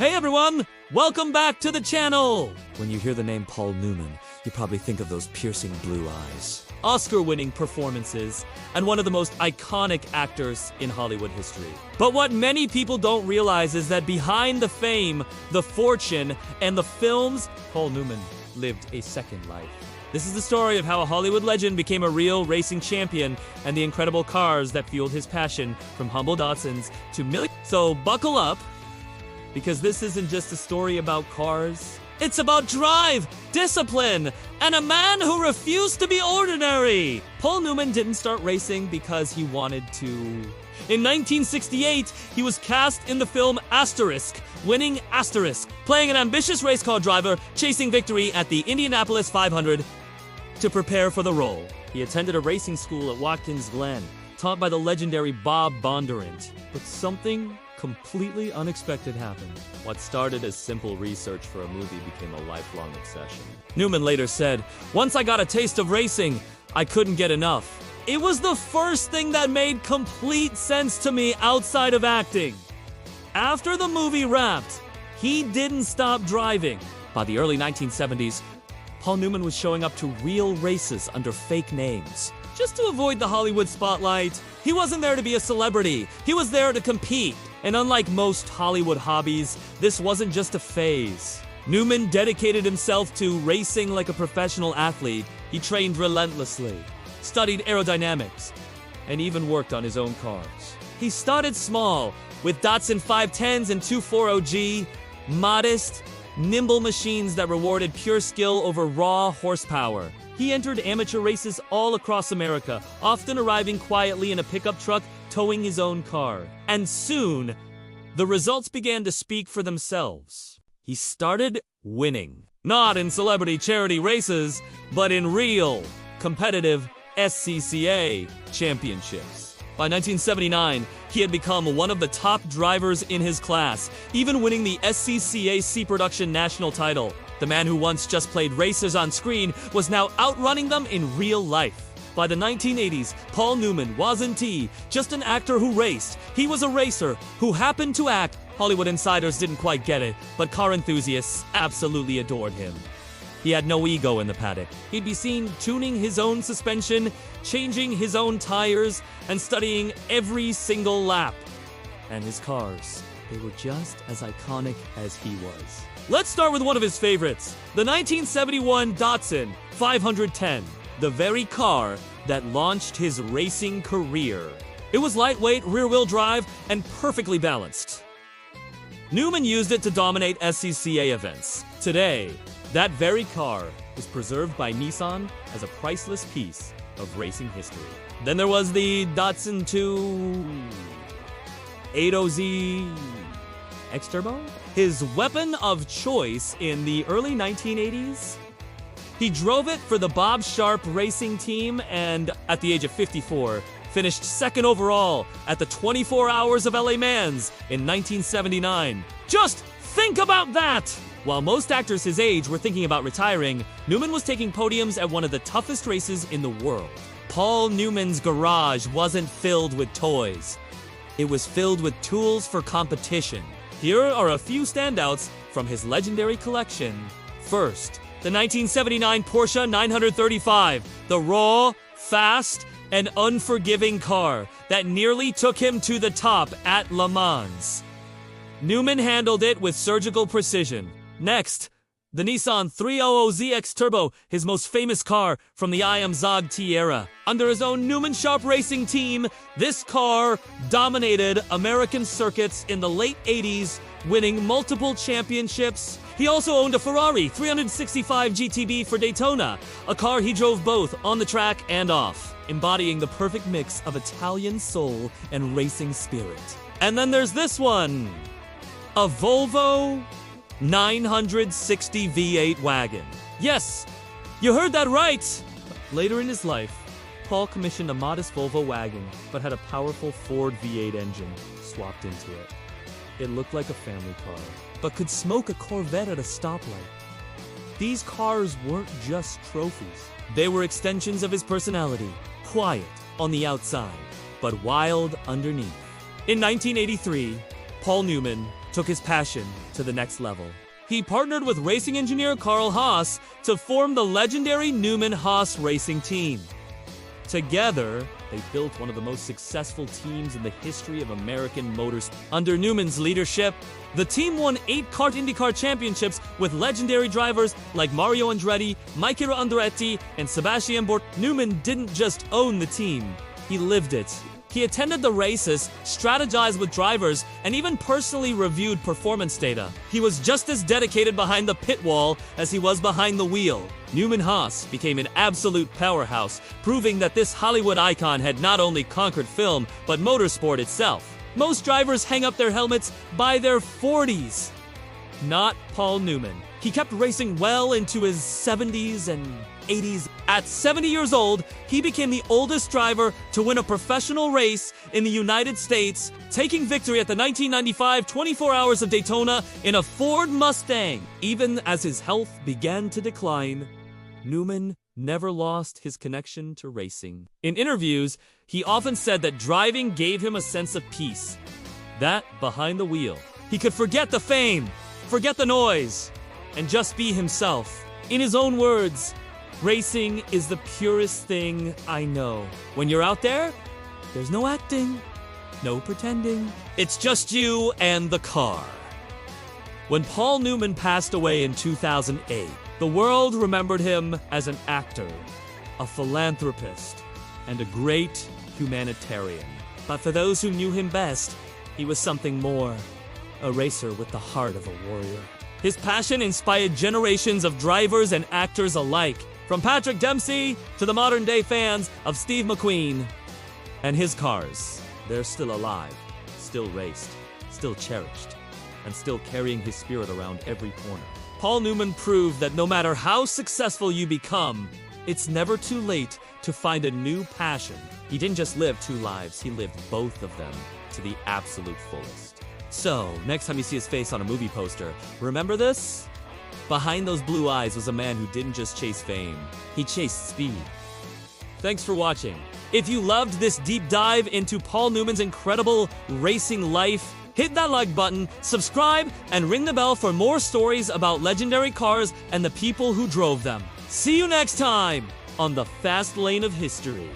Hey everyone! Welcome back to the channel! When you hear the name Paul Newman, you probably think of those piercing blue eyes, Oscar-winning performances, and one of the most iconic actors in Hollywood history. But what many people don't realize is that behind the fame, the fortune, and the films, Paul Newman lived a second life. This is the story of how a Hollywood legend became a real racing champion and the incredible cars that fueled his passion from humble Datsuns to millions. So buckle up, because this isn't just a story about cars. It's about drive, discipline, and a man who refused to be ordinary. Paul Newman didn't start racing because he wanted to. In 1968, he was cast in the film Asterisk, winning Asterisk, playing an ambitious race car driver chasing victory at the Indianapolis 500. To prepare for the role, he attended a racing school at Watkins Glen, taught by the legendary Bob Bondurant. But something completely unexpected happened. What started as simple research for a movie became a lifelong obsession. Newman later said, "Once I got a taste of racing, I couldn't get enough. It was the first thing that made complete sense to me outside of acting." After the movie wrapped, he didn't stop driving. By the early 1970s, Paul Newman was showing up to real races under fake names, just to avoid the Hollywood spotlight. He wasn't there to be a celebrity, he was there to compete. And unlike most Hollywood hobbies, this wasn't just a phase. Newman dedicated himself to racing like a professional athlete. He trained relentlessly, studied aerodynamics, and even worked on his own cars. He started small, with Datsun 510s and 240G, modest, nimble machines that rewarded pure skill over raw horsepower. He entered amateur races all across America, often arriving quietly in a pickup truck, towing his own car. And soon, the results began to speak for themselves. He started winning. Not in celebrity charity races, but in real, competitive SCCA championships. By 1979, he had become one of the top drivers in his class, even winning the SCCA C-Production national title. The man who once just played racers on screen was now outrunning them in real life. By the 1980s, Paul Newman wasn't just an actor who raced. He was a racer who happened to act. Hollywood insiders didn't quite get it, but car enthusiasts absolutely adored him. He had no ego in the paddock. He'd be seen tuning his own suspension, changing his own tires, and studying every single lap. And his cars, they were just as iconic as he was. Let's start with one of his favorites, the 1971 Datsun 510, the very car that launched his racing career. It was lightweight, rear-wheel drive, and perfectly balanced. Newman used it to dominate SCCA events. Today, that very car is preserved by Nissan as a priceless piece of racing history. Then there was the Datsun 280Z X-Turbo, his weapon of choice in the early 1980s. He drove it for the Bob Sharp racing team and, at the age of 54, finished second overall at the 24 Hours of LA Mans in 1979. Just think about that! While most actors his age were thinking about retiring, Newman was taking podiums at one of the toughest races in the world. Paul Newman's garage wasn't filled with toys. It was filled with tools for competition. Here are a few standouts from his legendary collection. First, the 1979 Porsche 935, the raw, fast, and unforgiving car that nearly took him to the top at Le Mans. Newman handled it with surgical precision. Next, the Nissan 300Z X-Turbo, his most famous car from the I Am Zog T era. Under his own Newman Sharp racing team, this car dominated American circuits in the late 80s, winning multiple championships. He also owned a Ferrari 365 GTB for Daytona, a car he drove both on the track and off, embodying the perfect mix of Italian soul and racing spirit. And then there's this one, a Volvo 960 V8 Wagon. Yes, you heard that right! Later in his life, Paul commissioned a modest Volvo wagon, but had a powerful Ford V8 engine swapped into it. It looked like a family car, but could smoke a Corvette at a stoplight. These cars weren't just trophies. They were extensions of his personality, quiet on the outside, but wild underneath. In 1983, Paul Newman took his passion to the next level. He partnered with racing engineer Carl Haas to form the legendary Newman-Haas racing team. Together, they built one of the most successful teams in the history of American motorsport. Under Newman's leadership, the team won 8 kart IndyCar championships with legendary drivers like Mario Andretti, Michael Andretti, and Sebastian Bort. Newman didn't just own the team, he lived it. He attended the races, strategized with drivers, and even personally reviewed performance data. He was just as dedicated behind the pit wall as he was behind the wheel. Newman-Haas became an absolute powerhouse, proving that this Hollywood icon had not only conquered film, but motorsport itself. Most drivers hang up their helmets by their 40s. Not Paul Newman. He kept racing well into his 70s and 80s. At 70 years old, he became the oldest driver to win a professional race in the United States, taking victory at the 1995 24 Hours of Daytona in a Ford Mustang. Even as his health began to decline, Newman never lost his connection to racing. In interviews, he often said that driving gave him a sense of peace. That behind the wheel, he could forget the fame, forget the noise, and just be himself. In his own words, racing is the purest thing I know. When you're out there, there's no acting, no pretending. It's just you and the car. When Paul Newman passed away in 2008, the world remembered him as an actor, a philanthropist, and a great humanitarian. But for those who knew him best, he was something more, a racer with the heart of a warrior. His passion inspired generations of drivers and actors alike, from Patrick Dempsey to the modern-day fans of Steve McQueen. And his cars, they're still alive, still raced, still cherished, and still carrying his spirit around every corner. Paul Newman proved that no matter how successful you become, it's never too late to find a new passion. He didn't just live 2 lives, he lived both of them to the absolute fullest. So, next time you see his face on a movie poster, remember this? Behind those blue eyes was a man who didn't just chase fame, he chased speed. Thanks for watching. If you loved this deep dive into Paul Newman's incredible racing life, hit that like button, subscribe, and ring the bell for more stories about legendary cars and the people who drove them. See you next time on the fast lane of history.